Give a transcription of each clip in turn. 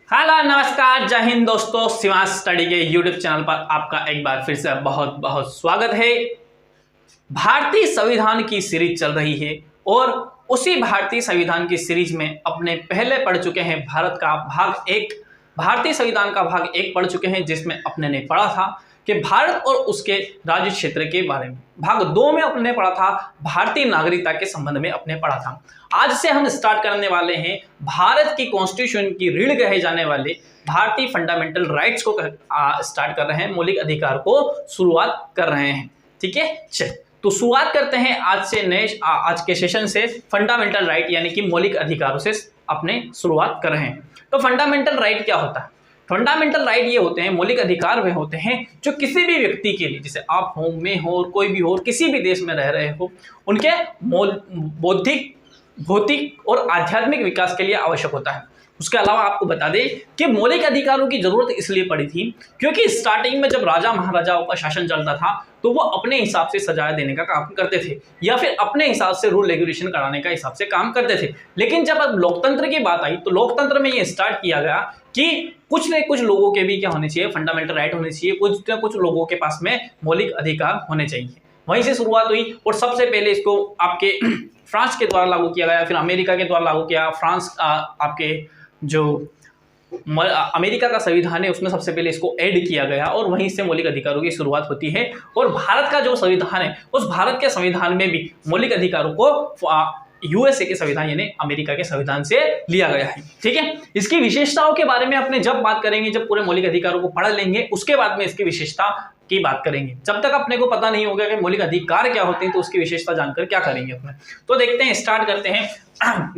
Hello नमस्कार जय हिंद दोस्तों, शिवांश स्टडी के यूट्यूब चैनल पर आपका एक बार फिर से बहुत बहुत स्वागत है। भारतीय संविधान की सीरीज चल रही है और उसी भारतीय संविधान की सीरीज में अपने पहले पढ़ चुके हैं भारतीय संविधान का भाग एक पढ़ चुके हैं, जिसमें अपने ने पढ़ा था कि भारत और उसके राज्य क्षेत्र के बारे में। भाग 2 में अपने पढ़ा था भारतीय नागरिकता के संबंध में अपने पढ़ा था। आज से हम स्टार्ट करने वाले हैं भारत की कॉन्स्टिट्यूशन की रीढ़ कहे जाने वाले भारतीय फंडामेंटल राइट्स को स्टार्ट कर रहे हैं, मौलिक अधिकार को शुरुआत कर रहे हैं। ठीक है, चल तो शुरुआत करते हैं आज के सेशन से फंडामेंटल राइट यानी कि मौलिक अधिकारों से अपने शुरुआत कर रहे हैं। तो फंडामेंटल राइट क्या होता है? फंडामेंटल राइट ये होते हैं, मौलिक अधिकार वे होते हैं जो किसी भी व्यक्ति के लिए, जैसे आप हो, मैं हो, और कोई भी हो, किसी भी देश में रह रहे हो, उनके बौद्धिक, भौतिक और आध्यात्मिक विकास के लिए आवश्यक होता है। उसके अलावा आपको बता दें कि मौलिक अधिकारों की जरूरत इसलिए पड़ी थी क्योंकि स्टार्टिंग में जब राजा महाराजाओं का शासन चलता था तो वो अपने हिसाब से सजाएं देने का काम करते थे या फिर अपने हिसाब से रूल रेगुलेशन कराने का हिसाब से काम करते थे। लेकिन जब अब लोकतंत्र की बात आई तो लोकतंत्र में ये स्टार्ट किया गया कि कुछ न कुछ लोगों के भी क्या होने चाहिए, फंडामेंटल राइट होने चाहिए, कुछ न कुछ लोगों के पास में मौलिक अधिकार होने चाहिए। वहीं से शुरुआत हुई और सबसे पहले इसको आपके फ्रांस के द्वारा लागू किया गया, फिर अमेरिका के द्वारा लागू किया। फ्रांस आपके जो अमेरिका का संविधान है उसमें सबसे पहले इसको ऐड किया गया और वहीं से मौलिक अधिकारों की शुरुआत होती है। और भारत का जो संविधान है उस भारत के संविधान में भी मौलिक अधिकारों को यूएसए के संविधान यानी अमेरिका के संविधान से लिया गया है। ठीक है, इसकी विशेषताओं के बारे में अपने जब बात करेंगे, जब पूरे मौलिक अधिकारों को पढ़ लेंगे उसके बाद में इसकी विशेषता की बात करेंगे। जब तक अपने को पता नहीं होगा कि मौलिक अधिकार क्या होते हैं तो उसकी विशेषता जानकर क्या करेंगे अपने। तो देखते हैं, स्टार्ट करते हैं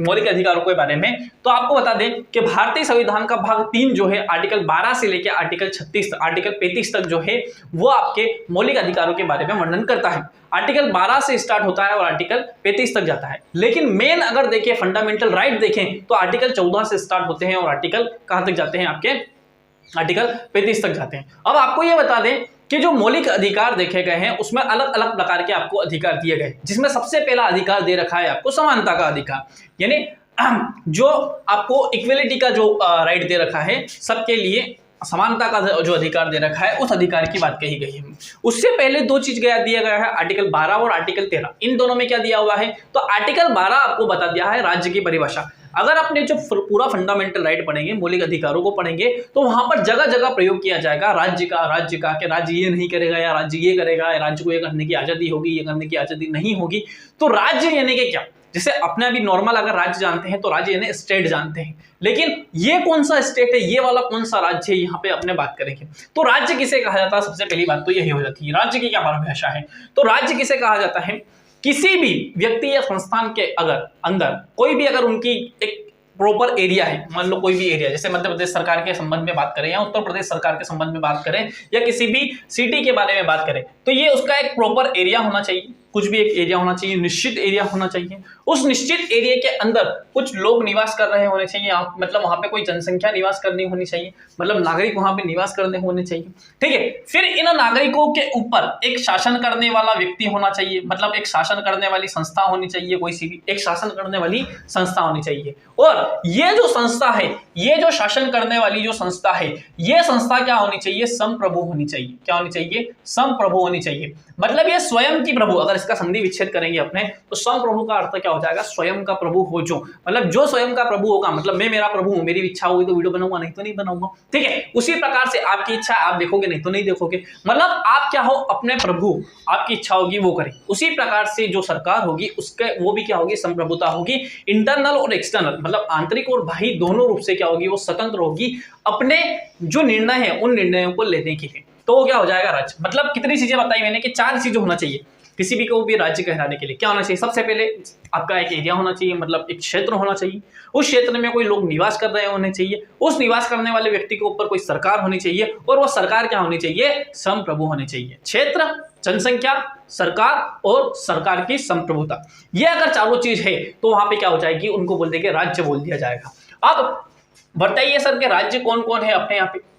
मौलिक अधिकारों के बारे में। तो आपको बता दें कि भारतीय संविधान का भाग 3 जो है आर्टिकल 12 से लेकर आर्टिकल 35 तक जो है वो आपके मौलिक अधिकारों के बारे में वर्णन करता है। आर्टिकल 12 से स्टार्ट होता है और आर्टिकल 35 तक जाता है। लेकिन मेन अगर देखें, फंडामेंटल राइट देखें तो आर्टिकल 14 से स्टार्ट होते हैं और आर्टिकल कहां तक जाते हैं, आपके आर्टिकल 35 तक जाते हैं। अब आपको यह बता दें कि जो मौलिक अधिकार देखे गए हैं उसमें अलग अलग प्रकार के आपको अधिकार दिए गए, जिसमें सबसे पहला अधिकार दे रखा है आपको समानता का अधिकार, यानी जो आपको इक्वलिटी का जो राइट दे रखा है, सबके लिए समानता का जो अधिकार दे रखा है उस अधिकार की बात कही गई है। उससे पहले 2 चीज दिया गया है, आर्टिकल 12 और आर्टिकल 13। इन दोनों में क्या दिया हुआ है? तो आर्टिकल 12 आपको बता दिया है राज्य की परिभाषा। अगर आपने जो पूरा फंडामेंटल राइट पढ़ेंगे, मौलिक अधिकारों को पढ़ेंगे, तो वहां पर जगह जगह प्रयोग किया जाएगा राज्य का कि राज्य ये नहीं करेगा या राज्य ये करेगा, राज्य को ये करने की आजादी होगी, ये करने की आजादी नहीं होगी। तो राज्य यानी कि क्या, जैसे अपने अभी नॉर्मल अगर राज्य जानते हैं तो राज्य यानी स्टेट जानते हैं, लेकिन ये कौन सा स्टेट है, ये वाला कौन सा राज्य है, यहाँ पे अपने बात करेंगे। तो राज्य किसे कहा जाता है? सबसे पहली बात तो यही हो जाती है, राज्य की क्या परिभाषा है। तो राज्य किसे कहा जाता है? किसी भी व्यक्ति या संस्थान के अंदर कोई भी अगर उनकी एक प्रॉपर एरिया है, मान लो कोई भी एरिया, जैसे मध्य प्रदेश सरकार के संबंध में बात करें या उत्तर प्रदेश सरकार के संबंध में बात करें या किसी भी सिटी के बारे में बात करें, तो ये उसका एक प्रॉपर एरिया होना चाहिए, कुछ भी एक एरिया होना चाहिए, निश्चित एरिया होना चाहिए। उस निश्चित एरिया के अंदर कुछ लोग निवास कर रहे होने चाहिए, मतलब वहां पे कोई जनसंख्या निवास करनी होनी चाहिए, मतलब नागरिक वहां पे निवास करने होने चाहिए। ठीक है, फिर इन नागरिकों के ऊपर एक शासन करने वाला व्यक्ति होना चाहिए, मतलब एक शासन करने वाली संस्था होनी चाहिए, कोई सी भी एक शासन करने वाली संस्था होनी चाहिए। और ये जो संस्था है, ये जो शासन करने वाली जो संस्था है, ये संस्था क्या होनी चाहिए? संप्रभु होनी चाहिए। क्या होनी चाहिए? संप्रभु होनी चाहिए। मतलब ये स्वयं की प्रभु, अगर इसका संधि विच्छेद करेंगे अपने तो संप्रभु का अर्थ क्या हो जाएगा? स्वयं का प्रभु हो जो, मतलब जो स्वयं का प्रभु होगा, मतलब मैं मेरा प्रभु हूं, मेरी इच्छा होगी तो वीडियो बनाऊंगा, नहीं तो नहीं बनाऊंगा। ठीक है, उसी प्रकार से आपकी इच्छा आप देखोगे, नहीं तो नहीं देखोगे, मतलब आप क्या हो? अपने प्रभु, आपकी इच्छा होगी वो करें। उसी प्रकार से जो सरकार होगी उसके वो भी क्या होगी? संप्रभुता होगी। इंटरनल और एक्सटर्नल, मतलब आंतरिक और बाह्य दोनों रूप से क्या होगी? वो स्वतंत्र होगी अपने जो निर्णय है उन निर्णयों को लेने के लिए। तो वो क्या हो जाएगा? राज्य। मतलब कितनी चीजें बताई मैंने कि 4 चीजें होना चाहिए किसी भी को भी राज्य कहलाने के लिए। क्या होना चाहिए? सबसे पहले आपका एक एरिया होना चाहिए, मतलब एक क्षेत्र होना चाहिए, उस क्षेत्र में कोई लोग निवास कर रहे होने चाहिए, उस निवास करने वाले व्यक्ति के ऊपर कोई सरकार होनी चाहिए और वो सरकार क्या होनी चाहिए? संप्रभु होनी चाहिए। क्षेत्र, जनसंख्या, सरकार और सरकार की संप्रभुता, ये अगर चारों चीज है तो वहां पे क्या हो जाएगी? उनको बोल देंगे राज्य बोल दिया जाएगा। अब बताइए सर के राज्य कौन कौन है अपने यहाँ पे?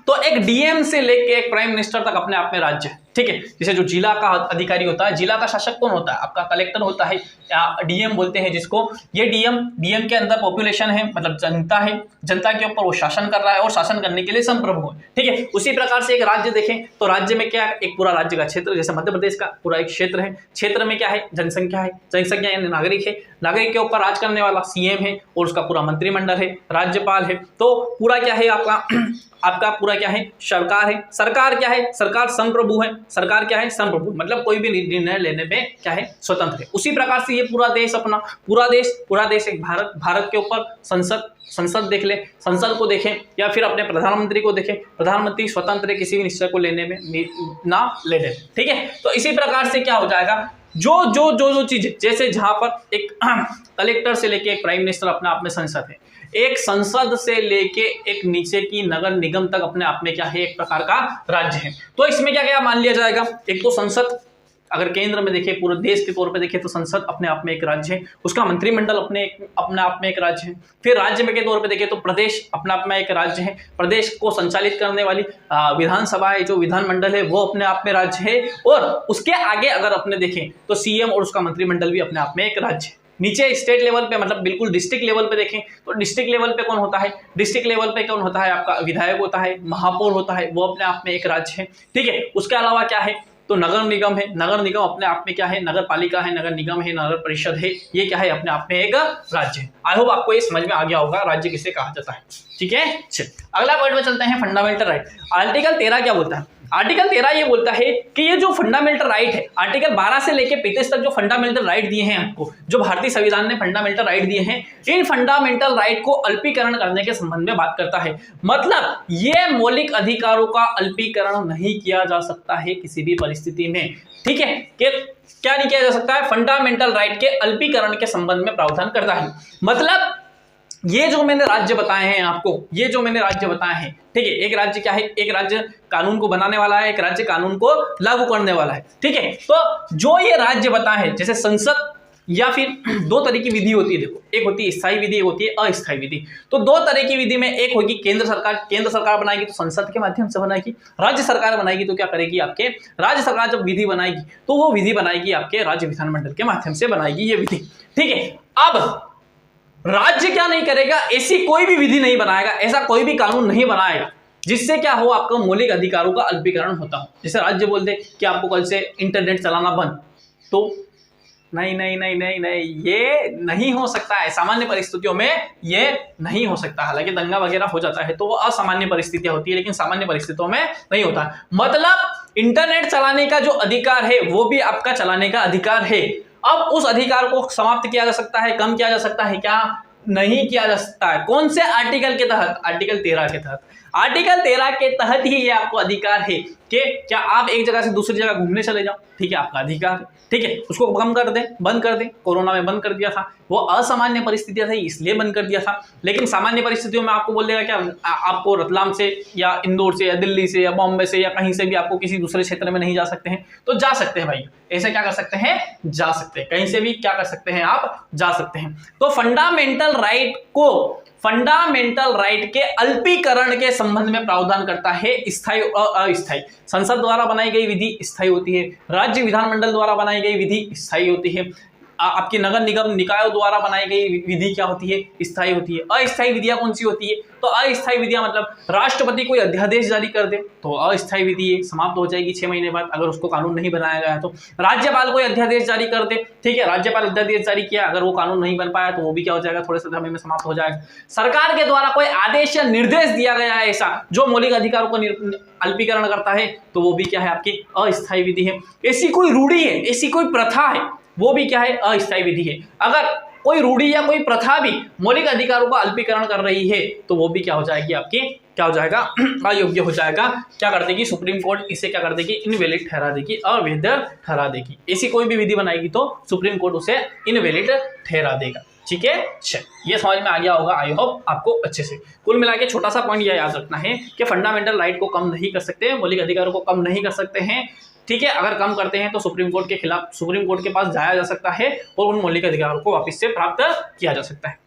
तो एक डीएम से लेके एक प्राइम मिनिस्टर तक अपने आप में राज्य है। ठीक है। जैसे जो जिला का अधिकारी होता है, जिला का शासक कौन होता है? आपका कलेक्टर होता है, या डीएम बोलते हैं जिसको। ये डीएम के अंदर पॉपुलेशन है, मतलब जनता है, जनता के ऊपर वो शासन कर रहा है और शासन करने के लिए संप्रभु है, ठीक है। उसी प्रकार से एक राज्य देखें तो राज्य में क्या है, एक पूरा राज्य का क्षेत्र, जैसे मध्य प्रदेश का पूरा एक क्षेत्र है, क्षेत्र में क्या है, जनसंख्या है, जनसंख्या यानी नागरिक है, नागरिक के ऊपर राज करने वाला सीएम है और उसका पूरा मंत्रिमंडल है, राज्यपाल है। तो पूरा क्या है आपका पूरा क्या है, सरकार है। सरकार क्या है, सरकार संप्रभु है। सरकार क्या है, संप्रभु, मतलब कोई भी निर्णय लेने में क्या है, स्वतंत्र है। उसी प्रकार से ये पूरा देश अपना, पूरा देश एक भारत के ऊपर संसद देख ले, संसद को देखें, या फिर अपने प्रधानमंत्री को देखें, प्रधानमंत्री स्वतंत्र है किसी भी निश्चय को लेने में ना लेने, ठीक है। तो इसी प्रकार से क्या हो जाएगा, जो चीज, जैसे जहां पर एक कलेक्टर से लेके एक प्राइम मिनिस्टर अपने आप में संसद है, एक संसद से लेके एक नीचे की नगर निगम तक अपने आप में क्या है, एक प्रकार का राज्य है। तो इसमें क्या क्या मान लिया जाएगा, एक तो संसद, अगर केंद्र में देखें, पूरे देश के तौर पे देखें तो संसद अपने आप में एक राज्य है, उसका मंत्रिमंडल अपने आप में एक राज्य है। फिर राज्य में के तौर पे देखें तो प्रदेश अपने आप में एक राज्य है, प्रदेश को संचालित करने वाली विधानसभा है, जो विधानमंडल है वो अपने आप में राज्य है। और उसके आगे अगर अपने देखें तो सीएम और उसका मंत्रिमंडल भी अपने आप में एक राज्य है। नीचे स्टेट लेवल पे, मतलब बिल्कुल डिस्ट्रिक्ट लेवल पे देखें तो डिस्ट्रिक्ट लेवल पे कौन होता है, डिस्ट्रिक्ट लेवल पे कौन होता है, आपका विधायक होता है, महापौर होता है, वो अपने आप में एक राज्य है, ठीक है। उसके अलावा क्या है, तो नगर निगम है, नगर निगम अपने आप में क्या है, नगर पालिका है, नगर निगम है, नगर परिषद है, ये क्या है, अपने आप में एक राज्य है। आई होप आपको ये समझ में आ गया होगा राज्य किसे कहा जाता है, ठीक है। अगला पॉइंट में चलते हैं, फंडामेंटल राइट। आर्टिकल 13 क्या बोलता है? आर्टिकल 13 ये बोलता है कि ये जो फंडामेंटल राइट है, आर्टिकल 12 से लेके 35 तक जो फंडामेंटल राइट दिए हैं आपको, जो भारतीय संविधान ने फंडामेंटल राइट दिए हैं, इन फंडामेंटल राइट को अल्पीकरण करने के संबंध में बात करता है। मतलब ये मौलिक अधिकारों का अल्पीकरण नहीं किया जा सकता है किसी भी परिस्थिति में, ठीक है। कि क्या नहीं किया जा सकता है, फंडामेंटल राइट के अल्पीकरण के संबंध में प्रावधान करता है। मतलब ये जो मैंने राज्य बताए हैं आपको, ये जो मैंने राज्य बताए हैं, ठीक है, एक राज्य क्या है, एक राज्य कानून को बनाने वाला है, एक राज्य कानून को लागू करने वाला है, ठीक है। तो जो ये राज्य बताए हैं, जैसे संसद, या फिर दो तरह की विधि होती है, देखो, एक होती है स्थायी विधि, एक होती है अस्थायी विधि। तो दो तरह की विधि में एक होगी केंद्र सरकार बनाएगी तो संसद के माध्यम से बनाएगी, राज्य सरकार बनाएगी तो क्या करेगी, आपके राज्य सरकार जब विधि बनाएगी तो वो विधि बनाएगी आपके राज्य विधानमंडल के माध्यम से बनाएगी ये विधि, ठीक है। अब राज्य क्या नहीं करेगा, ऐसी कोई भी विधि नहीं बनाएगा, ऐसा कोई भी कानून नहीं बनाएगा जिससे क्या हो, आपका मौलिक अधिकारों का अल्पीकरण होता हो। जैसे राज्य बोल दे कि आपको कल से इंटरनेट चलाना बंद, तो नहीं, ये नहीं हो सकता है, सामान्य परिस्थितियों में ये नहीं हो सकता। हालांकि दंगा वगैरह हो जाता है तो वो असामान्य परिस्थितियां होती है, लेकिन सामान्य परिस्थितियों में नहीं होता। मतलब इंटरनेट चलाने का जो अधिकार है वो भी आपका चलाने का अधिकार है। अब उस अधिकार को समाप्त किया जा सकता है, कम किया जा सकता है, क्या नहीं किया जा सकता है? कौन से आर्टिकल के तहत? आर्टिकल 13 के तहत। आर्टिकल 13 के तहत ही ये आपको अधिकार है कि क्या आप एक जगह से दूसरी जगह घूमने चले जाओ, ठीक है, आपका अधिकार है, ठीक है। उसको कम कर दें, बंद कर दें, कोरोना में बंद कर दिया था, वो असामान्य परिस्थितियां थी इसलिए बंद कर दिया था। लेकिन सामान्य परिस्थितियों में आपको बोल देगा क्या, आपको रतलाम से या इंदौर से या दिल्ली से या बॉम्बे से या कहीं से भी आपको किसी दूसरे क्षेत्र में नहीं जा सकते हैं, तो जा सकते हैं भाई, ऐसे क्या कर सकते हैं, जा सकते हैं, कहीं से भी क्या कर सकते हैं, आप जा सकते हैं। तो फंडामेंटल राइट के अल्पीकरण के संबंध में प्रावधान करता है स्थायी और अस्थायी। संसद द्वारा बनाई गई विधि स्थायी होती है, राज्य विधानमंडल द्वारा बनाई गई विधि स्थायी होती है, आपकी नगर निगम निकायों द्वारा बनाई गई विधि क्या होती है, स्थायी होती है। अस्थायी विधियां कौन सी होती है, तो अस्थायी विधियां मतलब राष्ट्रपति कोई अध्यादेश जारी कर दे तो अस्थायी विधि समाप्त हो जाएगी 6 महीने बाद, अगर उसको कानून नहीं बनाया गया तो। राज्यपाल कोई अध्यादेश जारी कर दे, ठीक है, राज्यपाल अध्यादेश जारी किया, अगर वो कानून नहीं बन पाया तो वो भी क्या हो जाएगा, थोड़े से समय में समाप्त हो जाएगा। सरकार के द्वारा कोई आदेश या निर्देश दिया गया है ऐसा जो मौलिक अधिकारों को अल्पीकरण करता है, तो वो भी क्या है, आपकी अस्थायी विधि है। ऐसी कोई रूढ़ी है, ऐसी कोई प्रथा है, वो भी क्या है, अस्थायी विधि है। अगर कोई रूढ़ी या कोई प्रथा भी मौलिक अधिकारों का अल्पीकरण कर रही है तो वो भी क्या हो जाएगी, आपकी क्या हो जाएगा, अयोग्य हो जाएगा। क्या कर देगी सुप्रीम कोर्ट, इसे क्या कर देगी, इनवैलिड ठहरा देगी, अवैध ठहरा देगी। ऐसी कोई भी विधि बनाएगी तो सुप्रीम कोर्ट उसे इनवैलिड ठहरा देगा, ठीक है। ये समझ में आ गया होगा, आई होप आपको अच्छे से। कुल मिला के छोटा सा पॉइंट यह याद रखना है कि फंडामेंटल राइट को कम नहीं कर सकते, मौलिक अधिकारों को कम नहीं कर सकते हैं, ठीक है। अगर कम करते हैं तो सुप्रीम कोर्ट के खिलाफ, सुप्रीम कोर्ट के पास जाया जा सकता है और उन मौलिक अधिकारों को वापस से प्राप्त किया जा सकता है।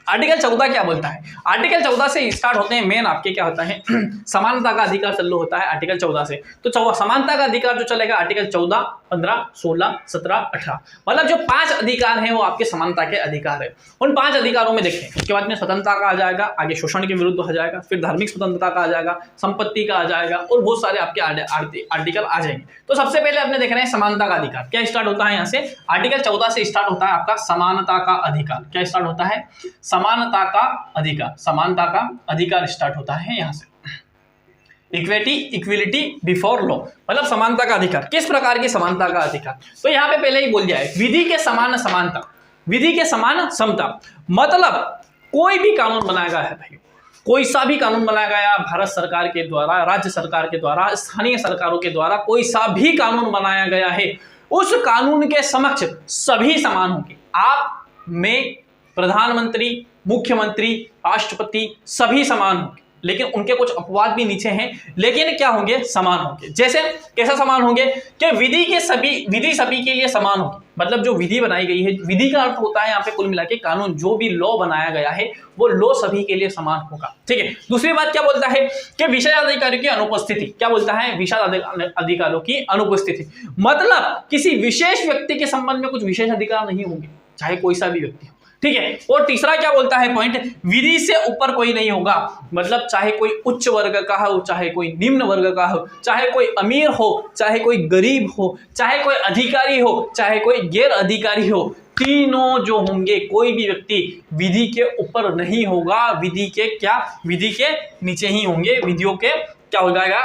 आर्टिकल 14 क्या बोलता है? आर्टिकल 14 से स्टार्ट होते हैं मेन आपके क्या होता है समानता का अधिकार चालू होता है आर्टिकल 14 से। तो समानता का अधिकार जो चलेगा आर्टिकल 14, 15, 16, 17, 18, मतलब जो 5 अधिकार हैं वो आपके समानता के अधिकार है। उन 5 अधिकारों में देखें, उसके बाद में स्वतंत्रता का आ जाएगा, आगे शोषण के विरुद्ध आ जाएगा, फिर धार्मिक स्वतंत्रता का आ जाएगा, संपत्ति का आ जाएगा और बहुत सारे आपके आर्टिकल आ जाएंगे। तो सबसे पहले आपने देख रहे हैं समानता का अधिकार। क्या स्टार्ट होता है यहाँ से? आर्टिकल 14 से स्टार्ट होता है आपका समानता का अधिकार। क्या स्टार्ट होता है? समानता का अधिकार। समानता का अधिकार स्टार्ट होता है यहाँ से। इक्विलिटी बिफोर लॉ, मतलब समानता का अधिकार। किस प्रकार की समानता का अधिकार? तो यहाँ पे पहले ही बोल दिया है, विधि के समान समानता, विधि के समान समता, मतलब कोई भी कानून बनाया गया है भाई, कोई सा भी कानून बनाया गया भारत सरकार के द्वारा, राज्य सरकार के द्वारा, स्थानीय सरकारों के द्वारा, कोई सा भी कानून बनाया गया है, उस कानून के समक्ष सभी समान होंगे। आप, मैं, प्रधानमंत्री, मुख्यमंत्री, राष्ट्रपति सभी समान होंगे, लेकिन उनके कुछ अपवाद भी नीचे हैं, लेकिन क्या होंगे? समान होंगे। जैसे कैसा समान होंगे कि विधि सभी के लिए समान होगी, मतलब जो विधि बनाई गई है, विधि का अर्थ होता है यहाँ पे कुल मिला के कानून, जो भी लॉ बनाया गया है वो लॉ सभी के लिए समान होगा। ठीक है। दूसरी बात क्या बोलता है कि विशेषाधिकारियों की अनुपस्थिति। क्या बोलता है? विशेषाधिकारियों की अनुपस्थिति, मतलब किसी विशेष व्यक्ति के संबंध में कुछ विशेष अधिकार नहीं होंगे, चाहे कोई सा भी व्यक्ति हो। ठीक है। और तीसरा क्या बोलता है पॉइंट? विधि से ऊपर कोई नहीं होगा, मतलब चाहे कोई उच्च वर्ग का हो, चाहे कोई निम्न वर्ग का हो, चाहे कोई अमीर हो, चाहे कोई गरीब हो, चाहे कोई अधिकारी हो, चाहे कोई गैर अधिकारी हो, तीनों जो होंगे, कोई भी व्यक्ति विधि के ऊपर नहीं होगा, विधि के नीचे ही होंगे। विधियों के क्या हो जाएगा?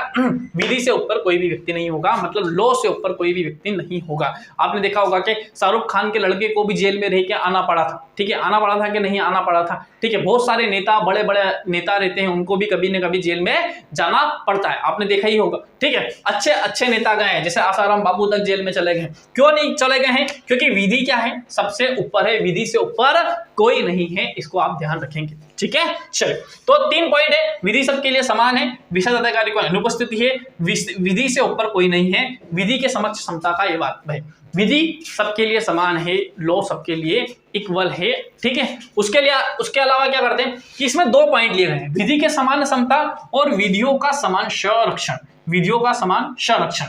विधि से ऊपर कोई भी व्यक्ति नहीं होगा, मतलब लॉ से ऊपर कोई भी व्यक्ति नहीं होगा। आपने देखा होगा कि शाहरुख खान के लड़के को भी जेल में रह के आना पड़ा था। ठीक है, आना पड़ा था कि नहीं आना पड़ा था? ठीक है, बहुत सारे नेता, बड़े बड़े नेता रहते हैं, उनको भी कभी न कभी जेल में जाना पड़ता है, आपने देखा ही होगा। ठीक है, अच्छे नेता गए हैं, जैसे आसाराम बापू तक जेल में चले गए। क्यों नहीं चले गए हैं? क्योंकि विधि क्या है? सबसे ऊपर है, विधि से ऊपर कोई नहीं है, इसको आप ध्यान रखेंगे। ठीक है, चलिए, तो 3 पॉइंट है, विधि सबके लिए समान है, विशेषाधिकारी को अनुपस्थिति है, विधि से ऊपर कोई नहीं है, विधि के समक्ष समता का ये बात है, विधि सबके लिए समान है, लॉ सबके लिए इक्वल है। ठीक है, उसके अलावा क्या करते हैं कि इसमें 2 पॉइंट लिए गए हैं, विधि के समान समता और विधियों का समान संरक्षण। विधियों का समान संरक्षण,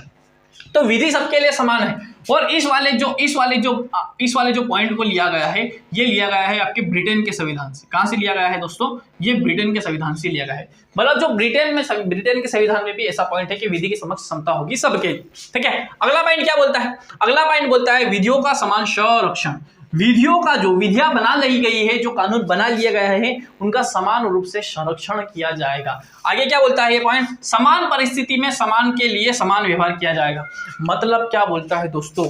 तो विधि सबके लिए समान है। और इस वाले जो पॉइंट को लिया गया है, ये लिया गया है आपके ब्रिटेन के संविधान से। कहां से लिया गया है दोस्तों? ये ब्रिटेन के संविधान से लिया गया है। मतलब जो ब्रिटेन के संविधान में भी ऐसा पॉइंट है कि विधि की समक्ष समता होगी सबके। ठीक है, अगला पॉइंट क्या बोलता है? अगला पॉइंट बोलता है विधियों का समान संरक्षण। विधियों का, जो विधियां बना ली गई है, जो कानून बना लिया गया है, उनका समान रूप से संरक्षण किया जाएगा। आगे क्या बोलता है ये पॉइंट? समान परिस्थिति में समान के लिए समान व्यवहार किया जाएगा। मतलब क्या बोलता है दोस्तों?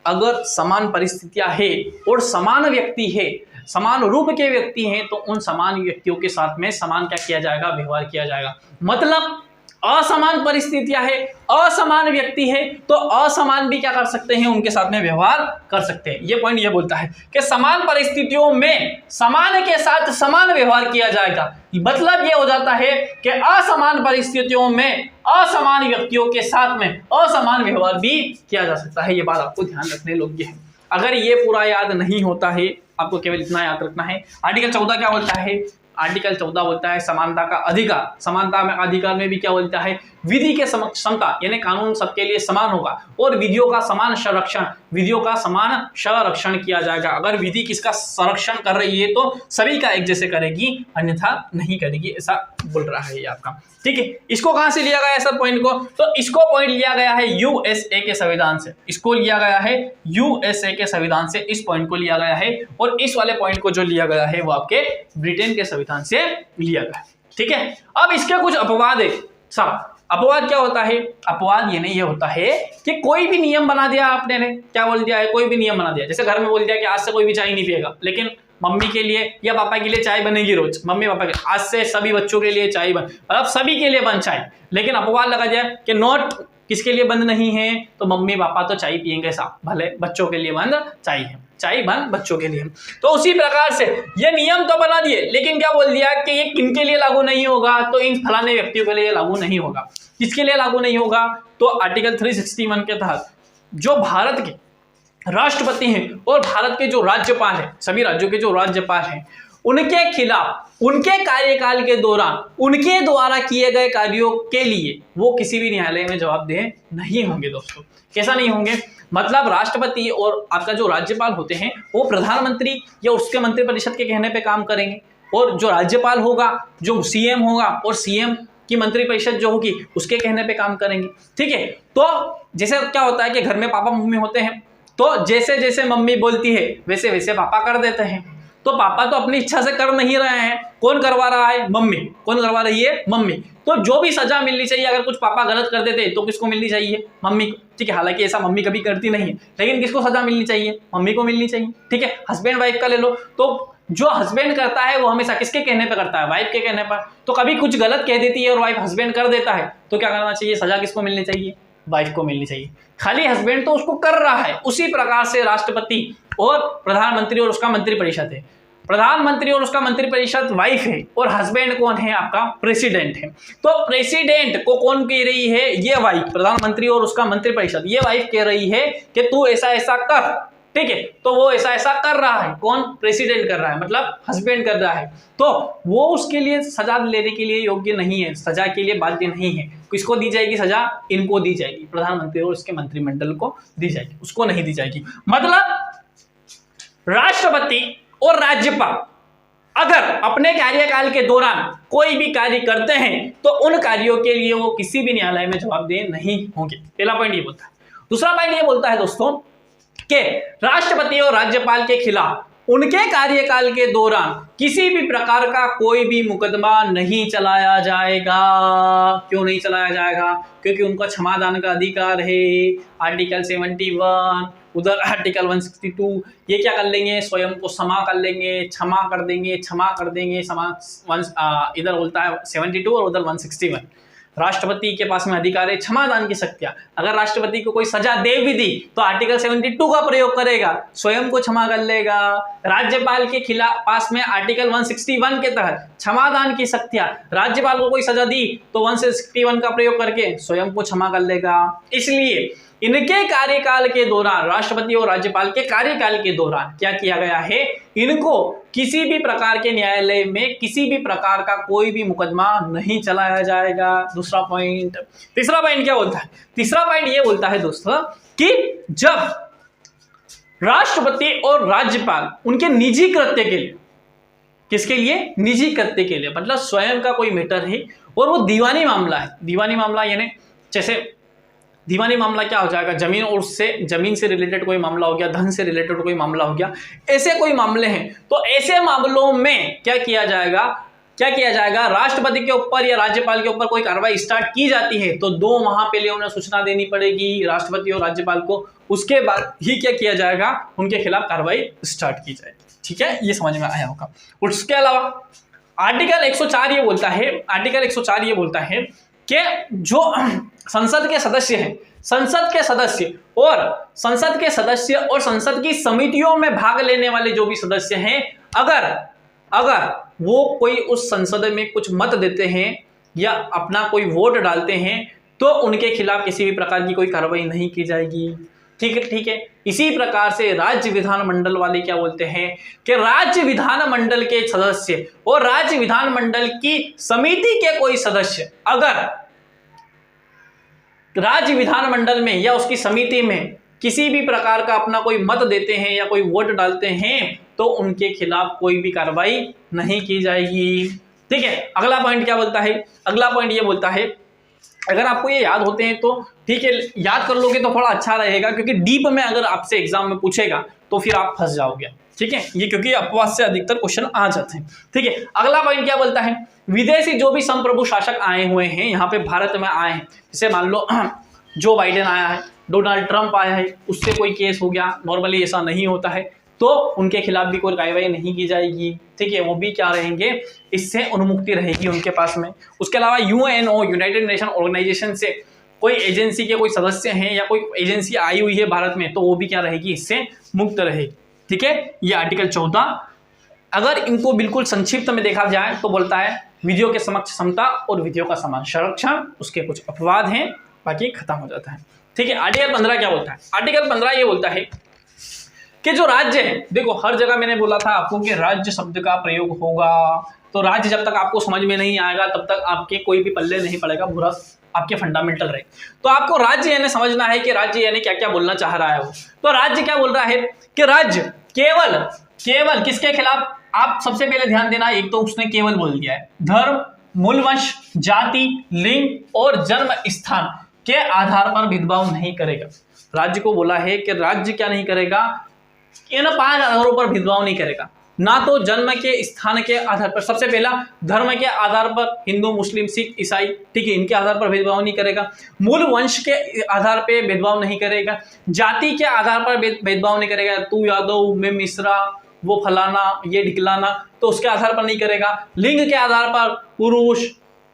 अगर समान परिस्थितियां है और समान व्यक्ति है, समान रूप के व्यक्ति हैं, तो उन समान व्यक्तियों के साथ में समान क्या किया जाएगा? व्यवहार किया जाएगा। मतलब असमान परिस्थितियां है, असमान व्यक्ति है, तो असमान भी क्या कर सकते हैं? उनके साथ में व्यवहार कर सकते हैं। ये पॉइंट ये बोलता है कि समान परिस्थितियों में समान के साथ समान व्यवहार किया जाएगा। मतलब ये हो जाता है कि असमान परिस्थितियों में असमान व्यक्तियों के साथ में असमान व्यवहार भी किया जा सकता है। ये बात आपको ध्यान रखने योग्य है। अगर ये पूरा याद नहीं होता है, आपको केवल इतना याद रखना है। आर्टिकल 14 क्या बोलता है? आर्टिकल 14 बोलता है समानता का अधिकार। समानता में अधिकार में भी क्या बोलता है? विधि के समक्ष समता, यानी कानून सबके लिए समान होगा और विधियों का समान संरक्षण, विधियों का समान संरक्षण किया जाएगा। अगर विधि किसका संरक्षण कर रही है तो सभी का एक जैसे करेगी, अन्यथा नहीं करेगी, ऐसा बोल रहा है ये आपका। ठीक है, इसको कहां से लिया गया है सर पॉइंट को? तो इसको पॉइंट लिया गया है यूएसए के संविधान से। इसको लिया गया है यूएसए के संविधान से, इस पॉइंट को लिया गया है। और इस वाले पॉइंट को जो लिया गया है वो आपके ब्रिटेन के संविधान से लिया गया है। ठीक है, अब इसके कुछ अपवाद है साहब। अपवाद क्या होता है? अपवाद ये नहीं होता है कि कोई भी नियम बना दिया आपने ने, क्या बोल दिया है? कोई भी नियम बना दिया, जैसे घर में बोल दिया कि आज से कोई भी चाय नहीं पिएगा, लेकिन मम्मी के लिए या पापा के लिए चाय बनेगी रोज। मम्मी पापा के आज से सभी बच्चों के लिए चाय बन, मतलब सभी के लिए बन चाय, लेकिन अपवाद लगा जाए कि नोट किसके लिए बंद नहीं है? तो मम्मी पापा तो चाय पियेंगे साहब, भले बच्चों के लिए बंद चाय है, चाय बंद बच्चों के लिए। तो उसी प्रकार से ये नियम तो बना दिए, लेकिन क्या बोल दिया कि ये किनके लिए लागू नहीं होगा? तो इन फलाने व्यक्तियों के लिए लागू नहीं होगा। किसके लिए लागू नहीं होगा? तो आर्टिकल 361 के तहत जो भारत के राष्ट्रपति हैं और भारत के जो राज्यपाल हैं, सभी राज्यों के जो राज्यपाल हैं, उनके खिलाफ उनके कार्यकाल के दौरान उनके द्वारा किए गए कार्यों के लिए वो किसी भी न्यायालय में जवाबदेह नहीं होंगे दोस्तों। कैसा नहीं होंगे? मतलब राष्ट्रपति और आपका जो राज्यपाल होते हैं वो प्रधानमंत्री या उसके मंत्रिपरिषद के कहने पे काम करेंगे, और जो राज्यपाल होगा, जो सीएम होगा, और सीएम की मंत्रिपरिषद जो होगी उसके कहने पे काम करेंगे। ठीक है, तो जैसे क्या होता है कि घर में पापा मम्मी होते हैं, तो जैसे जैसे मम्मी बोलती है वैसे वैसे पापा कर देते हैं। तो पापा तो अपनी इच्छा से कर नहीं रहे हैं, कौन करवा रहा है? मम्मी। कौन करवा रही है? मम्मी। तो जो भी सजा मिलनी चाहिए, अगर कुछ पापा गलत कर देते तो किसको मिलनी चाहिए? मम्मी को। ठीक है, हालांकि ऐसा मम्मी कभी करती नहीं है, लेकिन किसको सजा मिलनी चाहिए? मम्मी को मिलनी चाहिए। ठीक है, हस्बैंड वाइफ का ले लो, तो जो हस्बैंड करता है वो हमेशा किसके कहने पर करता है? वाइफ के कहने पर। तो कभी कुछ गलत कह देती है और वाइफ हस्बैंड कर देता है, तो क्या करना चाहिए? सजा किसको मिलनी चाहिए? वाइफ को मिलनी चाहिए। खाली हस्बैंड तो उसको कर रहा है। उसी प्रकार से राष्ट्रपति और प्रधानमंत्री और उसका मंत्रिपरिषद है। प्रधानमंत्री और उसका मंत्रिपरिषद वाइफ है, और हस्बैंड कौन है? आपका प्रेसिडेंट है। तो प्रेसिडेंट को कौन कह रही है? ये वाइफ। प्रधानमंत्री और उसका मंत्रिपरिषद, ये वाइफ कह रही है कि तू ऐसा ऐसा कर। ठीक है, तो वो ऐसा ऐसा कर रहा है। कौन? प्रेसिडेंट कर रहा है, मतलब हस्बैंड कर रहा है। तो वो उसके लिए सजा लेने के लिए योग्य नहीं है, सजा के लिए बाध्य नहीं है। किसको दी जाएगी सजा? इनको दी जाएगी, प्रधानमंत्री और उसके मंत्रिमंडल को दी जाएगी, उसको नहीं दी जाएगी। मतलब राष्ट्रपति और राज्यपाल अगर अपने कार्यकाल के दौरान कोई भी कार्य करते हैं तो उन कार्यों के लिए वो किसी भी न्यायालय में जवाबदेह नहीं होंगे। पहला पॉइंट ये बोलता है। दूसरा पॉइंट ये बोलता है दोस्तों कि राष्ट्रपति और राज्यपाल के खिलाफ उनके कार्यकाल के दौरान किसी भी प्रकार का कोई भी मुकदमा नहीं चलाया जाएगा। क्यों नहीं चलाया जाएगा? क्योंकि उनका क्षमादान का अधिकार है। आर्टिकल 71, उधर आर्टिकल 162, ये क्या कर लेंगे? स्वयं को क्षमा कर लेंगे, क्षमा कर देंगे, क्षमा कर देंगे। इधर बोलता है 72 और उधर 161। राष्ट्रपति के पास में अधिकार है क्षमादान की शक्तियां। अगर राष्ट्रपति को कोई सजा दे भी दी तो आर्टिकल 72 का प्रयोग करेगा, स्वयं को क्षमा कर लेगा। राज्यपाल के खिलाफ पास में आर्टिकल 161 के तहत क्षमादान की शक्तियां, राज्यपाल को कोई सजा दी तो 161 का प्रयोग करके स्वयं को क्षमा कर लेगा। इसलिए इनके कार्यकाल के दौरान, राष्ट्रपति और राज्यपाल के कार्यकाल के दौरान क्या किया गया है? इनको किसी भी प्रकार के न्यायालय में किसी भी प्रकार का कोई भी मुकदमा नहीं चलाया जाएगा। दूसरा पॉइंट। तीसरा पॉइंट क्या बोलता है? तीसरा पॉइंट ये बोलता है दोस्तों कि जब राष्ट्रपति और राज्यपाल उनके निजी कृत्य के लिए, किसके लिए? निजी कृत्य के लिए, मतलब स्वयं का कोई मैटर है और वो दीवानी मामला है। दीवानी मामला यानी जैसे दीवानी मामला क्या हो जाएगा? जमीन और उससे जमीन से रिलेटेड कोई मामला हो गया, धन से रिलेटेड कोई मामला हो गया, ऐसे कोई मामले हैं। तो ऐसे मामलों में क्या किया जाएगा? क्या किया जाएगा? राष्ट्रपति के ऊपर या राज्यपाल के ऊपर कोई कार्रवाई स्टार्ट की जाती है तो 2 माह पहले उन्हें सूचना देनी पड़ेगी राष्ट्रपति और राज्यपाल को। उसके बाद ही क्या किया जाएगा? उनके खिलाफ कार्रवाई स्टार्ट की जाएगी। ठीक है, ये समझ में आया होगा। उसके अलावा आर्टिकल 104 ये बोलता है, आर्टिकल 104 ये बोलता है कि जो संसद के सदस्य हैं, संसद के सदस्य और संसद की समितियों में भाग लेने वाले जो भी सदस्य हैं, अगर वो कोई उस संसद में कुछ मत देते हैं या अपना कोई वोट डालते हैं तो उनके खिलाफ किसी भी प्रकार की कोई कार्रवाई नहीं की जाएगी। ठीक है। इसी प्रकार से राज्य विधानमंडल वाले क्या बोलते हैं कि राज्य विधानमंडल के सदस्य और राज्य विधानमंडल की समिति के कोई सदस्य अगर राज्य विधानमंडल में या उसकी समिति में किसी भी प्रकार का अपना कोई मत देते हैं या कोई वोट डालते हैं तो उनके खिलाफ कोई भी कार्रवाई नहीं की जाएगी। ठीक है। अगला पॉइंट क्या बोलता है? अगला पॉइंट ये बोलता है, अगर आपको ये याद होते हैं तो ठीक है, याद कर लोगे तो थोड़ा अच्छा रहेगा, क्योंकि डीप में अगर आपसे एग्जाम में पूछेगा तो फिर आप फंस जाओगे। ठीक है, ये क्योंकि अपवाद से अधिकतर क्वेश्चन आ जाते हैं। ठीक है। अगला पॉइंट क्या बोलता है? विदेशी जो भी संप्रभु शासक आए हुए हैं यहाँ पे भारत में आए हैं, जैसे मान लो जो बाइडेन आया है, डोनाल्ड ट्रंप आया है, उससे कोई केस हो गया, नॉर्मली ऐसा नहीं होता है, तो उनके खिलाफ भी कोई कार्रवाई नहीं की जाएगी। ठीक है, वो भी क्या रहेंगे? इससे उन्मुक्ति रहेगी उनके पास में। उसके अलावा यूएनओ, यूनाइटेड नेशन ऑर्गेनाइजेशन से कोई एजेंसी के कोई सदस्य हैं या कोई एजेंसी आई हुई है भारत में, तो वो भी क्या रहेगी? इससे मुक्त रहेगी। ठीक है, ये आर्टिकल 14। अगर इनको बिल्कुल संक्षिप्त में देखा जाए तो बोलता है विधियों के समक्ष समता और विधियों का समान संरक्षण, उसके कुछ अपवाद हैं, बाकी खत्म हो जाता है। ठीक है। आर्टिकल 15 क्या बोलता है? आर्टिकल 15 ये बोलता है कि जो राज्य है, देखो हर जगह मैंने बोला था आपको कि राज्य शब्द का प्रयोग होगा, तो राज्य जब तक आपको समझ में नहीं आएगा तब तक आपके कोई भी पल्ले नहीं पड़ेगा, पूरा आपके फंडामेंटल रहे। तो आपको राज्य यानी समझना है कि राज्य यानी क्या क्या बोलना चाह रहा है वो। तो राज्य क्या बोल रहा है कि राज्य केवल केवल किसके खिलाफ, आप सबसे पहले ध्यान देना, एक तो उसने केवल बोल दिया है, धर्म, मूलवंश, जाति, लिंग और जन्म स्थान के आधार पर भेदभाव नहीं करेगा। राज्य को बोला है कि राज्य क्या नहीं करेगा, इन 5 आधारों पर भेदभाव नहीं करेगा। ना तो जन्म के स्थान के आधार पर, सबसे पहला धर्म के आधार पर, हिंदू, मुस्लिम, सिख, ईसाई, ठीक है, इनके आधार पर भेदभाव नहीं करेगा। मूल वंश के आधार पर भेदभाव नहीं करेगा। जाति के आधार पर भेदभाव नहीं करेगा, तू यादव, मैं मिश्रा, वो फलाना, ये ढिकलाना, तो उसके आधार पर नहीं करेगा। लिंग के आधार पर पुरुष,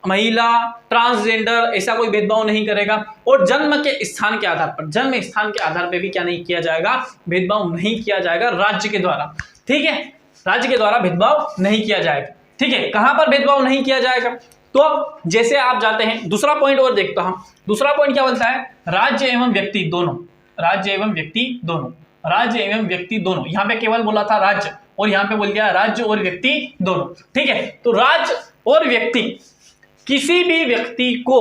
महिला, ट्रांसजेंडर, ऐसा कोई भेदभाव नहीं करेगा। और जन्म के स्थान के आधार पर, जन्म स्थान के आधार पर भी क्या नहीं किया जाएगा, भेदभाव नहीं किया जाएगा राज्य के द्वारा, ठीक है, राज्य के द्वारा भेदभाव नहीं किया जाएगा, ठीक है। कहां पर भेदभाव नहीं किया जाएगा, तो जैसे आप जाते हैं, दूसरा पॉइंट और देखता हूं, दूसरा पॉइंट क्या बोलता है, राज्य एवं व्यक्ति दोनों, राज्य एवं व्यक्ति दोनों, राज्य एवं व्यक्ति दोनों, यहां पे केवल बोला था राज्य और यहां पे बोल दिया राज्य और व्यक्ति दोनों, ठीक है। तो राज्य और व्यक्ति, किसी भी व्यक्ति को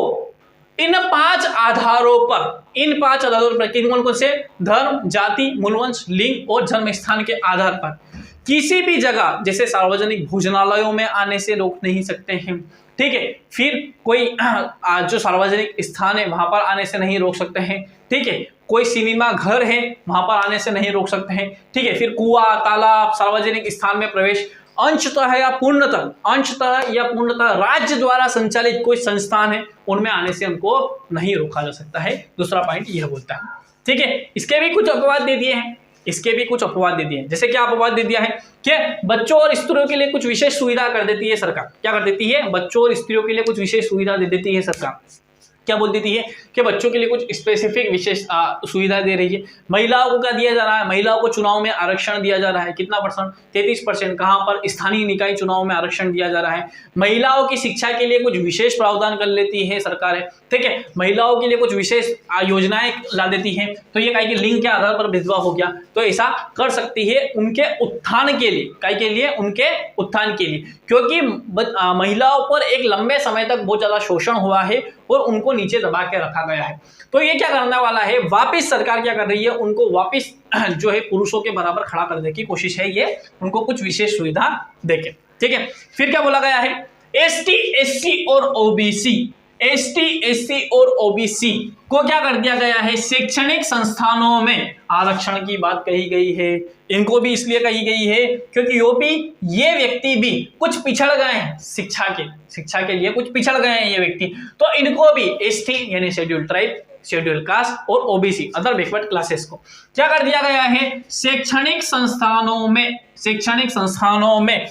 इन 5 आधारों पर, इन 5 आधारों पर, कौन कौन से, धर्म, जाति, मूलवंश, लिंग और जन्म स्थान के आधार पर किसी भी जगह, जैसे सार्वजनिक भोजनालयों में आने से रोक नहीं सकते हैं, ठीक है। फिर कोई जो सार्वजनिक स्थान है वहां पर आने से नहीं रोक सकते हैं, ठीक है। कोई सिनेमा घर है वहां पर आने से नहीं रोक सकते हैं, ठीक है। फिर कुआं, तालाब, सार्वजनिक स्थान में प्रवेश अंशतः या पूर्णतः राज्य द्वारा संचालित कोई संस्थान है उनमें आने से उनको नहीं रोका जा सकता है। दूसरा पॉइंट यह बोलता है, ठीक है। इसके भी कुछ अपवाद दे दिए हैं, इसके भी कुछ अपवाद दे दिए हैं। जैसे क्या अपवाद दे दिया है कि बच्चों और स्त्रियों के लिए कुछ विशेष सुविधा कर देती है सरकार। क्या कर देती है, बच्चों और स्त्रियों के लिए कुछ विशेष सुविधा दे देती है सरकार। क्या बोल देती है कि बच्चों के लिए कुछ स्पेसिफिक विशेष सुविधा दे रही है। महिलाओं को क्या दिया जा रहा है, महिलाओं को चुनाव में आरक्षण दिया जा रहा है, कितना परसेंट, 33%। कहां पर, स्थानीय निकाय चुनाव में आरक्षण दिया जा रहा है। महिलाओं की शिक्षा के लिए कुछ विशेष प्रावधान कर लेती है सरकारें, ठीक है। महिलाओं के लिए कुछ विशेष योजनाएं ला देती है। तो ये कहीं लिंग के आधार पर भेदभाव हो गया, तो ऐसा कर सकती है उनके उत्थान के लिए, कहीं के लिए, उनके उत्थान के लिए, क्योंकि महिलाओं पर एक लंबे समय तक बहुत ज्यादा शोषण हुआ है और उनको नीचे दबा के रखा गया है। तो ये क्या करने वाला है, वापस सरकार क्या कर रही है, उनको वापस जो है पुरुषों के बराबर खड़ा करने की कोशिश है, ये उनको कुछ विशेष सुविधा देके, ठीक है। फिर क्या बोला गया है, एसटी, एससी और ओबीसी, एसटी, एससी और ओबीसी को क्या कर दिया गया है, शैक्षणिक संस्थानों में आरक्षण की बात कही गई है। इनको भी इसलिए कही गई है क्योंकि ये व्यक्ति भी कुछ पिछड़ गए हैं, शिक्षा के लिए कुछ पिछड़ गए हैं ये व्यक्ति, तो इनको भी एसटी यानी शेड्यूल ट्राइब, शेड्यूल कास्ट और ओबीसी अदर बैकवर्ड क्लासेस को क्या कर दिया गया है, शैक्षणिक संस्थानों में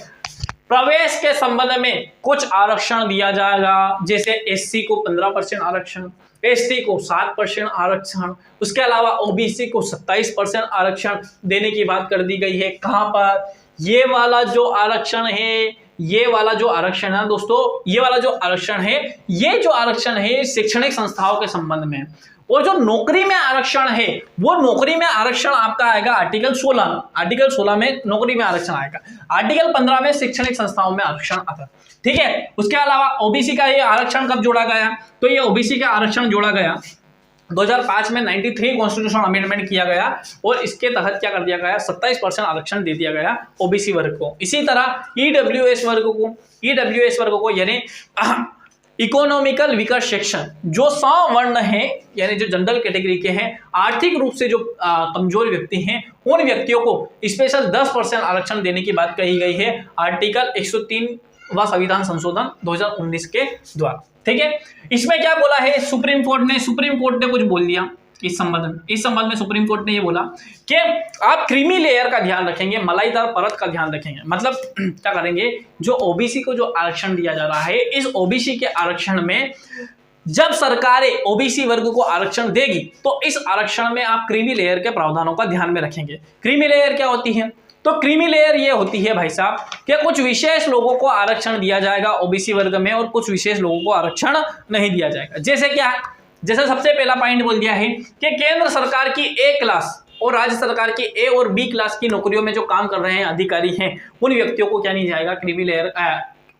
प्रवेश के संबंध में कुछ आरक्षण दिया जाएगा। जैसे एससी को 15% आरक्षण, एसटी को 7% आरक्षण, उसके अलावा ओबीसी को 27% आरक्षण देने की बात कर दी गई है। कहां पर, ये वाला जो आरक्षण है, ये वाला जो आरक्षण है दोस्तों, ये वाला जो आरक्षण है, ये जो आरक्षण है शैक्षणिक संस्थाओं के संबंध में। और जो नौकरी में आरक्षण है, वो नौकरी में आरक्षण आपका आएगा आर्टिकल 16 में नौकरी में आरक्षण आएगा, आर्टिकल 15 में शैक्षणिक संस्थाओं में आरक्षण आता है, ठीक है। उसके अलावा ओबीसी का ये आरक्षण कब जोड़ा गया, तो ये ओबीसी का आरक्षण जोड़ा गया 2005 में 93 कॉन्स्टिट्यूशन अमेंडमेंट किया गया और इसके तहत क्या कर दिया गया, 27% आरक्षण दे दिया गया ओबीसी वर्ग को। इसी तरह ईडब्ल्यूएस वर्ग को यानी इकोनॉमिकल वीकर सेक्शन, जो सवर्ण है यानी जो जनरल कैटेगरी के हैं, आर्थिक रूप से जो कमजोर व्यक्ति हैं, उन व्यक्तियों को स्पेशल 10% आरक्षण देने की बात कही गई है आर्टिकल 103वां संविधान संशोधन 2019 के द्वारा, ठीक है। इसमें क्या बोला है, सुप्रीम कोर्ट ने कुछ बोल दिया इस संबंध में सुप्रीम कोर्ट ने ये बोला कि आप क्रीमी लेयर का ध्यान रखेंगे, मलाईदार परत का ध्यान रखेंगे। मतलब क्या करेंगे, जो ओबीसी को जो आरक्षण दिया जा रहा है, इस ओबीसी के आरक्षण में जब सरकारें ओबीसी वर्ग को आरक्षण देगी तो इस आरक्षण में आप क्रीमी लेयर के प्रावधानों का ध्यान में रखेंगे। क्रीमी लेयर क्या होती है, तो क्रीमी लेयर ये होती है भाई साहब कि कुछ विशेष लोगों को आरक्षण दिया जाएगा ओबीसी वर्ग में और कुछ विशेष लोगों को आरक्षण नहीं दिया जाएगा। जैसे क्या, जैसे सबसे पहला पॉइंट बोल दिया है कि केंद्र सरकार की और राज्य सरकार की ए और बी क्लास की नौकरियों में जो काम कर रहे हैं अधिकारी हैं, उन व्यक्तियों को क्या नहीं जाएगा, क्रीमी लेयर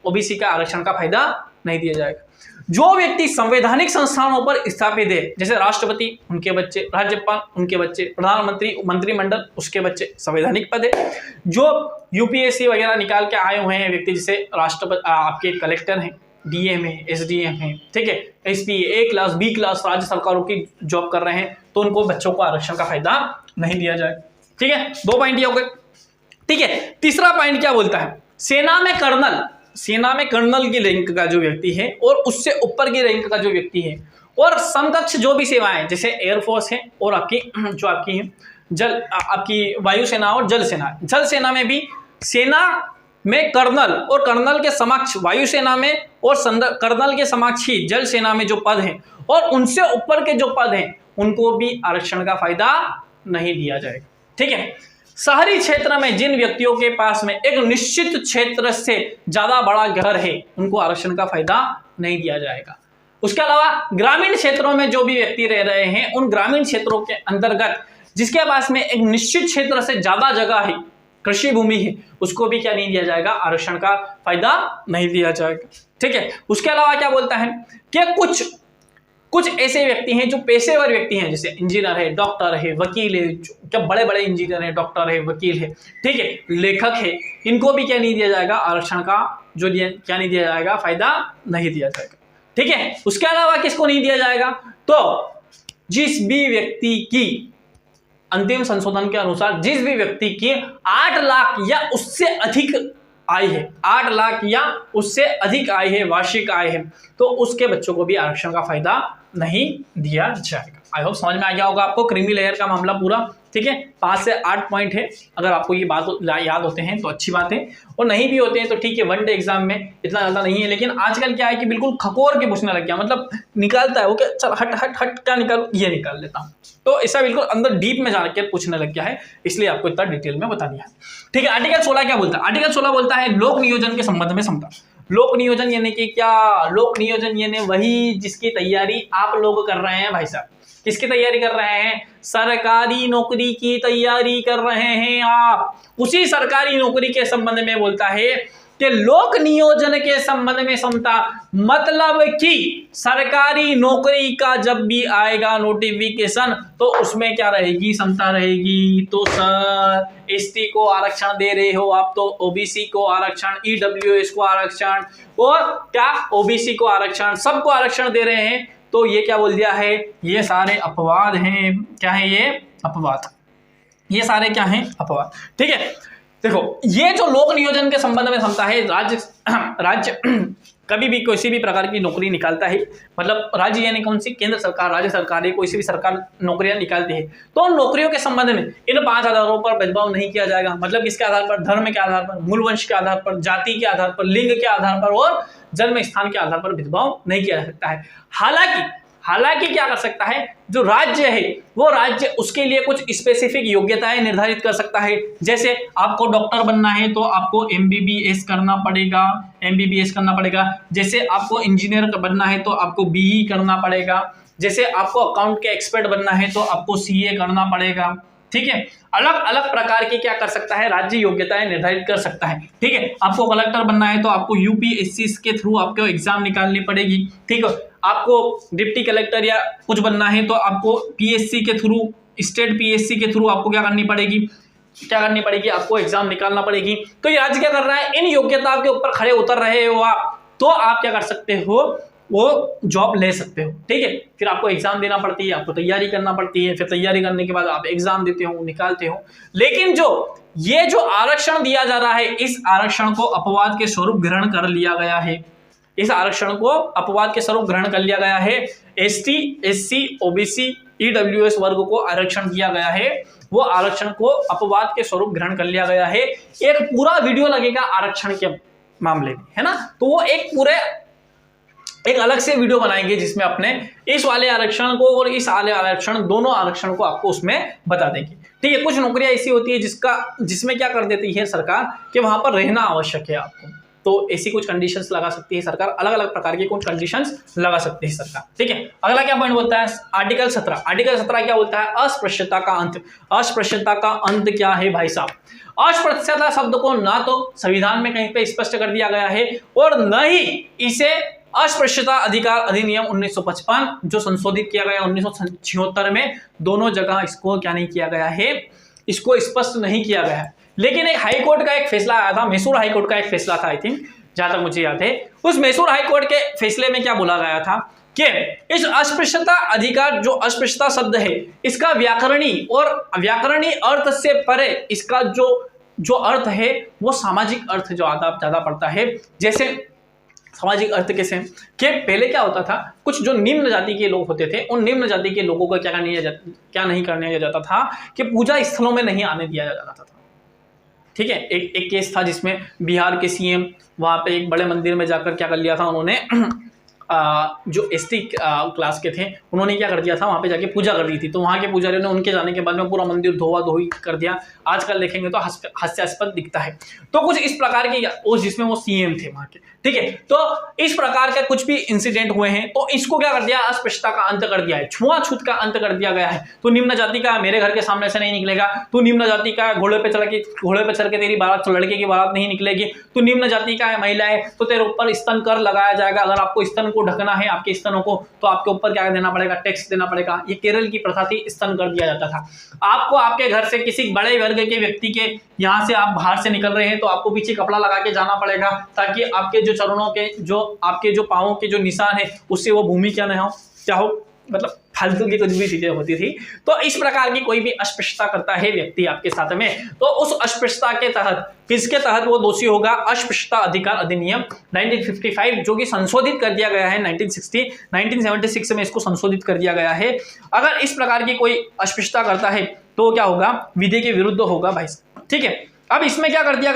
ओबीसी का आरक्षण का फायदा नहीं दिया जाएगा। जो व्यक्ति संवैधानिक संस्थानों पर स्थापित है, जैसे राष्ट्रपति उनके बच्चे, राज्यपाल उनके बच्चे, प्रधानमंत्री मंत्रिमंडल उसके बच्चे, संवैधानिक पद है। जो यूपीएससी वगैरह निकाल के आए हुए हैं व्यक्ति, जैसे राष्ट्रपति, आपके कलेक्टर हैं, डीएम है, एसडीएम है, ठीक है, एसपी, ए क्लास, बी क्लास राज्य सरकारों की जॉब कर रहे हैं, तो उनको बच्चों को आरक्षण का फायदा नहीं दिया जाएगा। ठीक है, 2 पॉइंट ये हो गए। ठीक है, तीसरा पॉइंट क्या बोलता है, सेना में कर्नल की रैंक का जो व्यक्ति है और उससे ऊपर की रैंक का जो व्यक्ति है और समकक्ष जो भी सेवाएं, जैसे एयरफोर्स है और आपकी जो आपकी है आपकी वायुसेना और जल सेना में भी सेना में कर्नल और कर्नल के समक्ष वायुसेना में और कर्नल के समक्ष ही जल सेना में जो पद हैं और उनसे ऊपर के जो पद हैं उनको भी आरक्षण का फायदा नहीं दिया जाएगा। ठीक है, शहरी क्षेत्र में जिन व्यक्तियों के पास में एक निश्चित क्षेत्र से ज्यादा बड़ा घर है उनको आरक्षण का फायदा नहीं दिया जाएगा। उसके अलावा ग्रामीण क्षेत्रों में जो भी व्यक्ति रह रहे हैं उन ग्रामीण क्षेत्रों के अंतर्गत जिसके पास में एक निश्चित क्षेत्र से ज्यादा जगह है, कृषि भूमि है, उसको भी क्या नहीं दिया जाएगा, आरक्षण का फायदा नहीं दिया जाएगा। ठीक है, उसके अलावा क्या बोलता है कि कुछ ऐसे व्यक्ति हैं जो पेशेवर व्यक्ति हैं, जैसे इंजीनियर है, डॉक्टर है, वकील है, क्या बड़े बड़े इंजीनियर है, डॉक्टर है, वकील है, ठीक है, लेखक है, इनको भी क्या नहीं दिया जाएगा, आरक्षण का क्या नहीं दिया जाएगा, फायदा नहीं दिया जाएगा। ठीक है, उसके अलावा किसको नहीं दिया जाएगा, तो जिस भी व्यक्ति की अंतिम संशोधन के अनुसार जिस भी व्यक्ति की 8 लाख या उससे अधिक आय है, 8 लाख या उससे अधिक आय है, वार्षिक आय है, तो उसके बच्चों को भी आरक्षण का फायदा नहीं दिया जाएगा। आई होप समझ में आ गया होगा आपको क्रीमी लेयर का मामला पूरा। ठीक है, 5 से 8 पॉइंट है, अगर आपको ये बात याद होते हैं तो अच्छी बात है, और नहीं भी होते हैं तो ठीक है, वन डे एग्जाम में इतना ज्यादा नहीं है। लेकिन आजकल क्या है कि बिल्कुल खकोर के पूछने लग गया, मतलब निकालता है वो, क्या चल हट हट हट क्या निकाल, ये निकाल लेता हूँ, तो ऐसा बिल्कुल अंदर डीप में जाकर पूछने लग गया है, इसलिए आपको इतना डिटेल में बता दिया है। ठीक है, आर्टिकल 16 क्या बोलता है, आर्टिकल 16 बोलता है लोक नियोजन के संबंध में समता। लोक नियोजन यानी कि क्या, लोक नियोजन यानी वही जिसकी तैयारी आप लोग कर रहे हैं भाई साहब। किसकी तैयारी कर रहे हैं, सरकारी नौकरी की तैयारी कर रहे हैं आप, उसी सरकारी नौकरी के संबंध में बोलता है कि लोक नियोजन के संबंध में समता, मतलब कि सरकारी नौकरी का जब भी आएगा नोटिफिकेशन तो उसमें क्या रहेगी, समता रहेगी। तो सर एसटी को आरक्षण दे रहे हो आप, तो ओबीसी को आरक्षण, ईडब्ल्यूएस को आरक्षण और क्या ओबीसी को आरक्षण, सबको आरक्षण दे रहे हैं, तो ये क्या बोल दिया है, ये सारे अपवाद हैं। क्या है ये, अपवाद, ये सारे क्या हैं, अपवाद। ठीक है, देखो ये जो लोक नियोजन के संबंध में समता है, राज्य कभी भी किसी भी प्रकार की नौकरी निकालता है, मतलब राज्य यानी कौन सी, केंद्र सरकार, राज्य सरकार है, कोई सी भी सरकार नौकरियां निकालती है, तो उन नौकरियों के संबंध में इन 5 आधारों पर भेदभाव नहीं किया जाएगा। मतलब किसके आधार पर, धर्म के आधार पर, मूल वंश के आधार पर, जाति के आधार पर, लिंग के आधार पर और जन्म स्थान के आधार पर भेदभाव नहीं किया जा सकता है। हालांकि क्या कर सकता है, जो राज्य है वो राज्य उसके लिए कुछ स्पेसिफिक योग्यताएं निर्धारित कर सकता है। जैसे आपको डॉक्टर बनना है तो आपको एमबीबीएस करना पड़ेगा, जैसे आपको इंजीनियर बनना है तो आपको बीई करना पड़ेगा, जैसे आपको अकाउंट के एक्सपर्ट बनना है तो आपको सीए करना पड़ेगा। ठीक है, अलग अलग प्रकार की क्या कर सकता है, राज्य योग्यताएं निर्धारित कर सकता है। ठीक है, आपको कलेक्टर बनना है तो आपको यूपीएससी के थ्रू आपको एग्जाम निकालनी पड़ेगी। ठीक है, आपको डिप्टी कलेक्टर या कुछ बनना है तो आपको पीएससी के थ्रू, स्टेट पीएससी के थ्रू आपको क्या करनी पड़ेगी, आपको एग्जाम निकालना पड़ेगी। तो ये राज्य क्या कर रहा है, इन योग्यताओं के ऊपर खड़े उतर रहे हो आप, तो आप क्या कर सकते हो, वो जॉब ले सकते हो। ठीक है, फिर आपको एग्जाम देना पड़ती है, आपको तैयारी करना पड़ती है, फिर तैयारी करने के बाद आप एग्जाम देते हो, निकालते हो। लेकिन ये जो आरक्षण दिया जा रहा है, इस आरक्षण को अपवाद के स्वरूप ग्रहण कर लिया गया है, इस आरक्षण को अपवाद के स्वरूप ग्रहण कर लिया गया है। एसटी, एससी, ओबीसी, ईडब्ल्यूएस वर्ग को आरक्षण दिया गया है, वो आरक्षण को अपवाद के स्वरूप ग्रहण कर लिया गया है। एक पूरा वीडियो लगेगा आरक्षण के मामले में, है ना, तो वो एक अलग से वीडियो बनाएंगे जिसमें अपने इस वाले आरक्षण को और इस वाले आरक्षण, दोनों आरक्षण को आपको उसमें बता देंगे। ठीक है, कुछ नौकरियां ऐसी होती है जिसमें क्या कर देती है सरकार कि वहां पर रहना आवश्यक है आपको, तो ऐसी कुछ कंडीशंस लगा सकती है सरकार, अलग अलग प्रकार की कुछ कंडीशंस लगा सकती है सरकार। ठीक है, अगला क्या पॉइंट बोलता है आर्टिकल 17। आर्टिकल 17 क्या बोलता है? अस्पृश्यता का अंत। अस्पृश्यता का अंत क्या है भाई साहब? अस्पृश्यता शब्द को ना तो संविधान में कहीं पे स्पष्ट कर दिया गया है और न ही इसे अस्पृश्यता अधिकार अधिनियम 1955 जो संशोधित किया गया 1976 में, दोनों जगह इसको क्या नहीं किया गया है, इसको स्पष्ट नहीं किया गया है। लेकिन एक हाई कोर्ट का एक फैसला आया था, मैसूर हाई कोर्ट का एक फैसला था आई थिंक, जहां तक मुझे याद है। उस मैसूर हाई कोर्ट के फैसले में क्या बोला गया था कि इस अस्पृश्यता अधिकार, जो अस्पृश्यता शब्द है, इसका व्याकरणी अर्थ से परे इसका जो अर्थ है वो सामाजिक अर्थ जो ज्यादा पड़ता है। जैसे सामाजिक अर्थ कैसे कि पहले क्या होता था, कुछ जो निम्न जाति के लोग होते थे, उन निम्न जाति के लोगों को क्या नहीं करने दिया जाता था कि पूजा स्थलों में नहीं आने दिया जाता था। ठीक है, एक केस था जिसमें बिहार के सीएम वहां पे एक बड़े मंदिर में जाकर क्या कर लिया था उन्होंने, जो एसटी क्लास के थे उन्होंने क्या कर दिया था, वहां पे जाके पूजा कर दी थी। तो वहां के पुजारियों ने उनके जाने के बाद में पूरा मंदिर धोआ धोई कर दिया। आजकल देखेंगे तो हास्यास्पद दिखता है। तो कुछ इस प्रकार के जिसमें वो सीएम थे वहां के, ठीक है, तो इस प्रकार के कुछ भी इंसिडेंट हुए हैं तो इसको क्या कर दिया, अस्पृश्यता का अंत कर दिया है, छुआछूत का अंत कर दिया गया है। तो निम्न जाति का मेरे घर के सामने से नहीं निकलेगा, तू निम्न जाति का घोड़े पे चल के तेरी बारात, लड़के की बारात नहीं निकलेगी, तू निम्न जाति का है, महिला है, तो तेरे ऊपर स्तन कर लगाया जाएगा। अगर आपको स्तन को ढकना है, आपके स्तनों को, तो आपके ऊपर क्या देना पड़ेगा, टैक्स देना पड़ेगा। ये केरल की प्रथा थी, स्तन कर दिया जाता था। आपको आपके घर से किसी बड़े वर्ग के व्यक्ति के यहाँ से आप बाहर से निकल रहे हैं तो आपको पीछे कपड़ा लगा के जाना पड़ेगा, ताकि आपके जो चरणों के, जो आपके जो पाँवों के जो निशान है उससे वो भूमि क्या हो, मतलब फालतू की कुछ भी चीजें होती थी। तो इस प्रकार की कोई भी अस्पृश्यता करता है व्यक्ति आपके साथ में, तो उस अस्पृश्यता के तहत, किसके तहत वो दोषी होगा, अस्पृश्यता अधिकार अधिनियम 1955 जो कि संशोधित कर दिया गया है 1976 में इसको संशोधित कर दिया गया है। अगर इस प्रकार की कोई अस्पृश्यता करता है तो क्या होगा, विधि के विरुद्ध होगा भाई। ठीक है, अब इसमें क्या कर दिया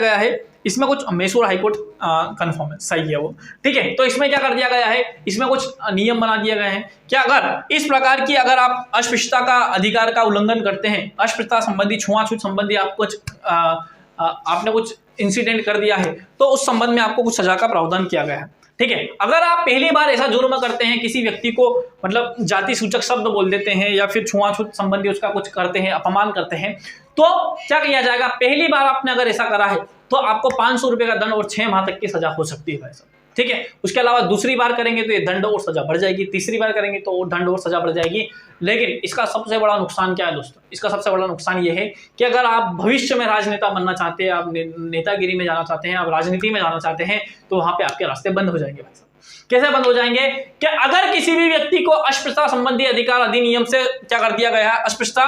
गया है, इसमें कुछ मैसूर हाईकोर्ट कंफर्म है, सही है वो, ठीक है। तो इसमें क्या कर दिया गया है, इसमें कुछ नियम बना दिए गए हैं कि अगर इस प्रकार की, अगर आप अस्पृश्यता का अधिकार का उल्लंघन करते हैं, अस्पृश्यता संबंधी, छुआछूत संबंधी आप कुछ आपने कुछ इंसिडेंट कर दिया है, तो उस संबंध में आपको कुछ सजा का प्रावधान किया गया है। ठीक है, अगर आप पहली बार ऐसा जुर्म करते हैं, किसी व्यक्ति को मतलब जाति सूचक शब्द बोल देते हैं या फिर छुआछूत संबंधी उसका कुछ करते हैं, अपमान करते हैं, तो क्या किया जाएगा, पहली बार आपने अगर ऐसा करा है तो आपको 500 रुपए का दंड और 6 माह तक की सजा हो सकती है भाई साहब। ठीक है, उसके अलावा दूसरी बार करेंगे तो ये दंड और सजा बढ़ जाएगी, तीसरी बार करेंगे तो दंड और सजा बढ़ जाएगी। लेकिन इसका सबसे बड़ा नुकसान क्या है दोस्तों, इसका सबसे बड़ा नुकसान ये है कि अगर आप भविष्य में राजनेता बनना चाहते हैं, आप नेतागिरी में जाना चाहते हैं, आप राजनीति में जाना चाहते हैं, तो वहां पे आपके रास्ते बंद हो जाएंगे भाई साहब। कैसे बंद हो जाएंगे कि अगर किसी भी व्यक्ति को अस्पृश्यता संबंधी अधिकार अधिनियम से क्या कर दिया गया है, अस्पृश्यता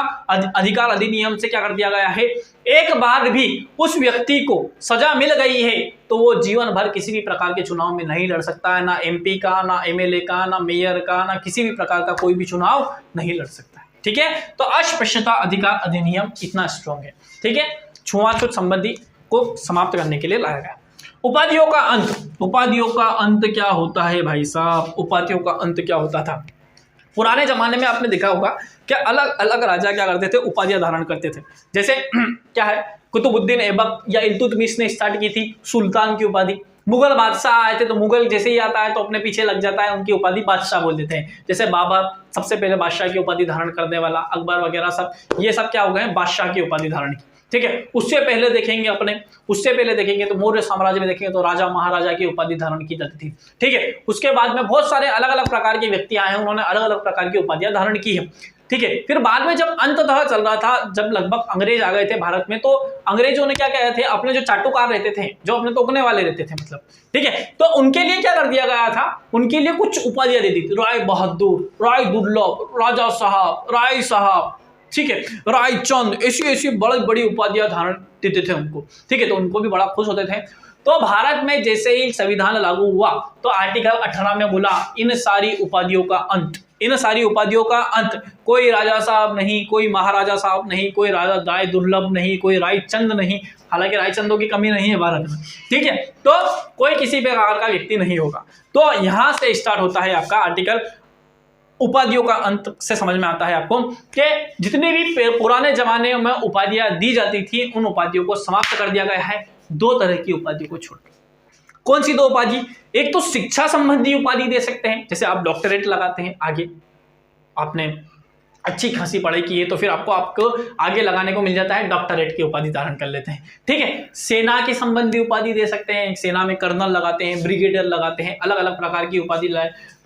अधिकार अधिनियम से क्या कर दिया गया है, एक बार भी उस व्यक्ति को सजा मिल गई है तो वो जीवन भर किसी भी प्रकार के चुनाव में नहीं लड़ सकता है, ना एमपी का, ना एमएलए का, ना मेयर का, ना किसी भी प्रकार का कोई भी चुनाव नहीं लड़ सकता है। ठीक है, तो अस्पृश्यता अधिकार अधिनियम इतना स्ट्रॉन्ग है। ठीक है, छुआछूत संबंधी को समाप्त करने के लिए लाया गया। उपाधियों का अंत, उपाधियों का अंत क्या होता है भाई साहब, उपाधियों का अंत क्या होता था। पुराने जमाने में आपने देखा होगा कि अलग अलग राजा क्या करते थे, उपाधियां धारण करते थे। जैसे क्या है, कुतुबुद्दीन ऐबक या इल्तुतमिश ने स्टार्ट की थी सुल्तान की उपाधि। मुगल बादशाह आए थे तो मुगल जैसे ही आता है तो अपने पीछे लग जाता है, उनकी उपाधि बादशाह बोल देते हैं। जैसे बाबर सबसे पहले बादशाह की उपाधि धारण करने वाला, अकबर वगैरह सब, ये सब क्या हो गए, बादशाह की उपाधि धारण की। ठीक है, उससे पहले देखेंगे तो मौर्य साम्राज्य में देखेंगे तो राजा महाराजा की उपाधि धारण की जाती थी। ठीक है, उसके बाद में बहुत सारे अलग अलग प्रकार के व्यक्ति आए हैं, उन्होंने अलग अलग प्रकार की उपाधियां धारण की है। ठीक है, फिर बाद में जब अंततः चल रहा था, जब लगभग अंग्रेज आ गए थे भारत में, तो अंग्रेजों ने क्या कहे थे, अपने जो चाटुकार रहते थे, जो अपने तोकने वाले रहते थे मतलब, ठीक है, तो उनके लिए क्या कर दिया गया था, उनके लिए कुछ उपाधियां दे दी थी, राय बहादुर, राय दुर्लभ, राजा साहब, राय साहब, ठीक है, रायचंद, ऐसी बड़ी बड़ी उपाधियां धारण देते थे उनको। ठीक है, तो उनको भी बड़ा खुश होते थे। तो भारत में जैसे ही संविधान लागू हुआ तो आर्टिकल 18 में बोला इन सारी उपाधियों का अंत, इन सारी उपाधियों का अंत। कोई राजा साहब नहीं, कोई महाराजा साहब नहीं, कोई राजा राय दुर्लभ नहीं, कोई रायचंद नहीं, हालांकि रायचंदों की कमी नहीं है भारत में। ठीक है, तो कोई किसी प्रकार का व्यक्ति नहीं होगा। तो यहां से स्टार्ट होता है आपका आर्टिकल उपाधियों का अंत से समझ में आता है आपको कि जितनी भी पुराने जमाने में उपाधियां दी जाती थी उन उपाधियों को समाप्त कर दिया गया है। दो तरह की उपाधियों को छोड़। कौन सी दो उपाधि? एक तो शिक्षा संबंधी उपाधि दे सकते हैं, जैसे आप डॉक्टरेट लगाते हैं, आगे आपने अच्छी खासी पढ़ाई की है तो फिर आपको आगे लगाने को मिल जाता है, डॉक्टरेट की उपाधि धारण कर लेते हैं। ठीक है, सेना के संबंधी उपाधि दे सकते हैं, सेना में कर्नल लगाते हैं, ब्रिगेडियर लगाते हैं, अलग अलग प्रकार की उपाधि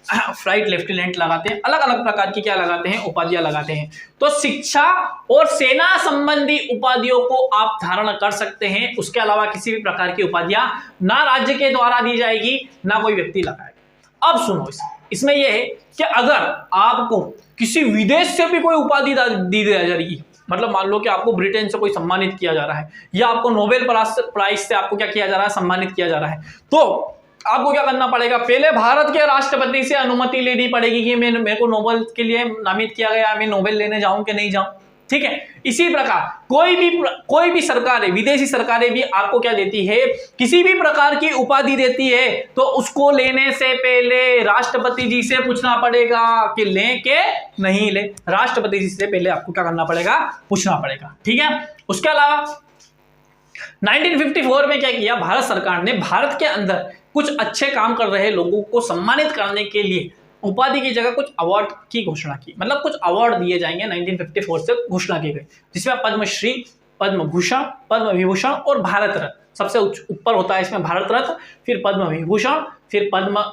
फ्लाइट लेफ्टिनेंट लगाते हैं, अलग अलग प्रकार की क्या लगाते हैं, उपाधियां लगाते हैं। तो शिक्षा और सेना संबंधी उपाधियों को आप धारण कर सकते हैं। उसके अलावा किसी भी प्रकार की उपाधियां ना राज्य के द्वारा दी जाएगी, ना कोई व्यक्ति लगाएगा। अब सुनो, इसमें यह है कि अगर आपको किसी विदेश से भी कोई उपाधि दी जा रही है, मतलब मान लो कि आपको ब्रिटेन से कोई सम्मानित किया जा रहा है, या आपको नोबेल प्राइज से आपको क्या किया जा रहा है, सम्मानित किया जा रहा है, तो आपको क्या करना पड़ेगा? पहले भारत के राष्ट्रपति से अनुमति लेनी पड़ेगी कि मेरे को नोबेल के लिए नामित किया गया, मैं नोबेल लेने जाऊं कि नहीं जाऊं। ठीक है, इसी प्रकार कोई भी सरकार है, विदेशी सरकारें भी आपको क्या देती है, किसी भी प्रकार की उपाधि देती है तो उसको लेने से पहले राष्ट्रपति जी से पूछना पड़ेगा कि लें के नहीं ले। राष्ट्रपति जी से पहले आपको क्या करना पड़ेगा, पूछना पड़ेगा। ठीक है, उसके अलावा 1954 में क्या किया भारत सरकार ने, भारत के अंदर कुछ अच्छे काम कर रहे लोगों को सम्मानित करने के लिए उपाधि की जगह कुछ अवार्ड की घोषणा की। मतलब कुछ अवार्ड दिए जाएंगे, 1954 से घोषणा की गई, जिसमें पद्मश्री, पद्म भूषण, पद्म विभूषण और भारत रत्न सबसे ऊपर होता है इसमें भारत रत्न, फिर पद्म विभूषण, फिर पद्म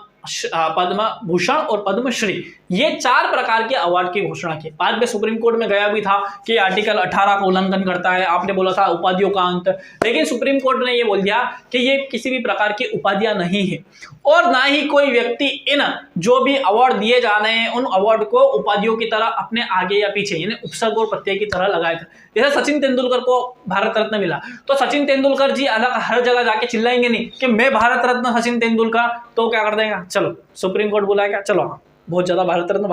भूषण और पद्मश्री, ये 4 प्रकार के अवार्ड की घोषणा की। बाद में सुप्रीम कोर्ट में गया भी था कि आर्टिकल 18 का उल्लंघन करता है, आपने बोला था उपाधियों का अंत, लेकिन सुप्रीम कोर्ट ने ये बोल दिया कि ये किसी भी प्रकार की उपाधियां नहीं है, और ना ही कोई व्यक्ति इन जो भी अवार्ड दिए जा रहे हैं उन अवार्ड को उपाधियों की तरह अपने आगे या पीछे यानी उपसर्ग और प्रत्यय की तरह लगाया था। जैसे सचिन तेंदुलकर को भारत रत्न मिला तो सचिन तेंदुलकर जी अलग हर जगह जाके चिल्लाएंगे नहीं कि मैं भारत रत्न सचिन तेंदुलकर, तो क्या कर देगा, चलो सुप्रीम कोर्ट बुलाएगा, चलो बहुत ज्यादा भारत रत्न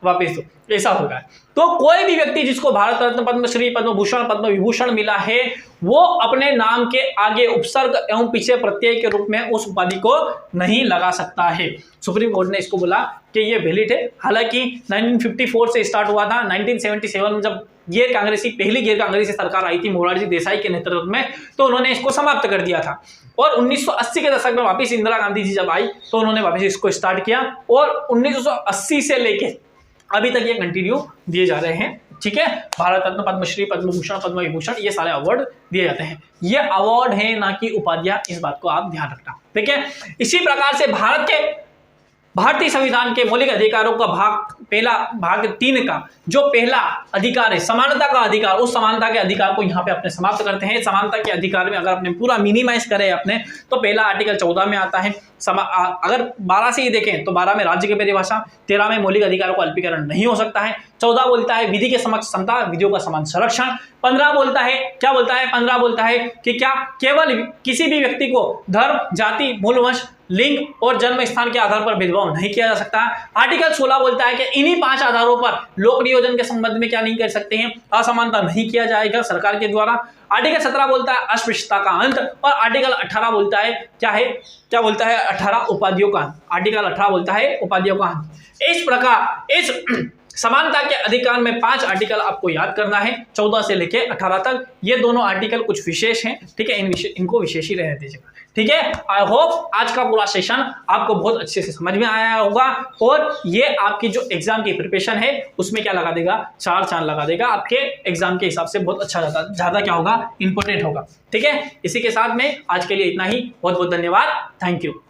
वापस दो, ऐसा होगा। तो कोई भी व्यक्ति जिसको भारत रत्न, पद्मश्री, पद्म भूषण, पद्म विभूषण मिला है वो अपने नाम के आगे उपसर्ग एवं पीछे प्रत्यय के रूप में उस उपाधि को नहीं लगा सकता है। सुप्रीम कोर्ट ने इसको बोला कि ये वैलिड है। हालांकि 1954 से स्टार्ट हुआ था, 1977 में जब पहली गैर कांग्रेसी सरकार आई थी मोरारजी देसाई के नेतृत्व में, तो उन्होंने इसको समाप्त कर दिया था। और 1980 के दशक में वापस इंदिरा गांधी जी जब आई तो उन्होंने वापस इसको स्टार्ट किया, और 1980 से लेके अभी तक ये कंटिन्यू दिए जा रहे हैं। ठीक है, भारत रत्न, पद्मश्री, पद्म भूषण, पद्म विभूषण, ये सारे अवार्ड दिए जाते हैं। ये अवार्ड है, ना कि उपाधियां, इस बात को आप ध्यान रखना। ठीक है, इसी प्रकार से भारतीय संविधान के मौलिक अधिकारों का भाग 3 का जो पहला अधिकार है समानता का अधिकार, उस समानता के अधिकार को यहाँ पे अपने समाप्त करते हैं। समानता के अधिकार में अगर अपने पूरा मिनिमाइज करें अपने, तो पहला आर्टिकल 14 में आता है। अगर 12 से ही देखें तो 12 में राज्य की परिभाषा, 13 में मौलिक अधिकारों का अल्पीकरण नहीं हो सकता है, 14 बोलता है विधि के समक्ष समता, विधियों का समान संरक्षण, 15 बोलता है क्या बोलता है, 15 बोलता है कि क्या केवल किसी भी व्यक्ति को धर्म, जाति, मूलवंश, लिंग और जन्म स्थान के आधार पर भेदभाव नहीं किया जा सकता। आर्टिकल 16 बोलता है कि इन्हीं 5 आधारों पर लोक नियोजन के संबंध में क्या नहीं कर सकते हैं, असमानता नहीं किया जाएगा सरकार के द्वारा। आर्टिकल 17 बोलता है अस्पृश्यता का अंत, और आर्टिकल 18 बोलता है क्या बोलता है 18 उपाधियों का अंत। आर्टिकल 18 बोलता है उपाधियों का अंत। इस प्रकार इस समानता के अधिकार में 5 आर्टिकल आपको याद करना है, 14 से लेके 18 तक। ये दोनों आर्टिकल कुछ विशेष हैं, ठीक है, इनको विशेष ही रहने दीजिएगा। ठीक है, आई होप आज का पूरा सेशन आपको बहुत अच्छे से समझ में आया होगा, और ये आपकी जो एग्जाम की प्रिपरेशन है उसमें क्या लगा देगा, 4 चांद लगा देगा। आपके एग्जाम के हिसाब से बहुत अच्छा ज्यादा क्या होगा, इंपॉर्टेंट होगा। ठीक है, इसी के साथ में आज के लिए इतना ही। बहुत बहुत धन्यवाद, थैंक यू।